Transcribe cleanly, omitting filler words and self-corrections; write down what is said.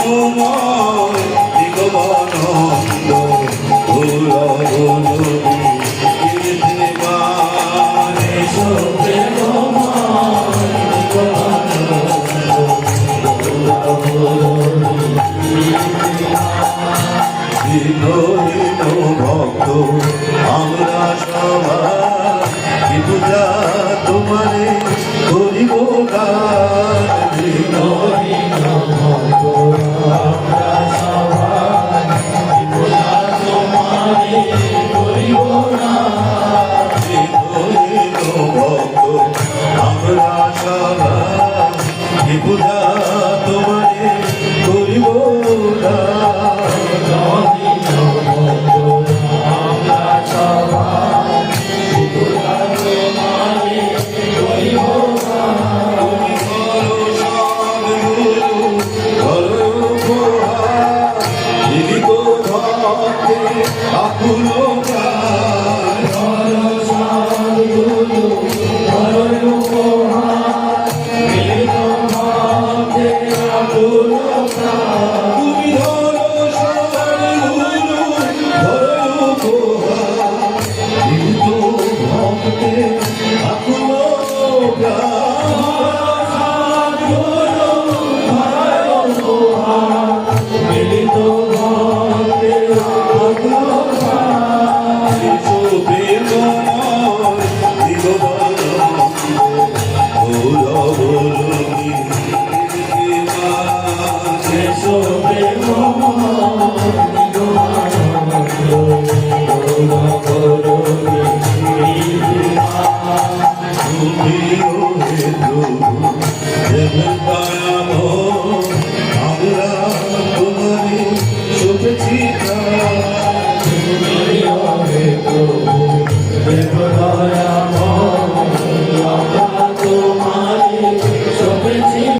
প্রেমময় দিগবানন্দ ভক্ত আমরা সবাই পূজা তোমারে করিব গান ভক্ত আমরা সবাই পূজা তোমারে করিব ভক্ত আমরা সবাই পূজা তোমারে করিব আমরা তোমারে শুভেচ্ছা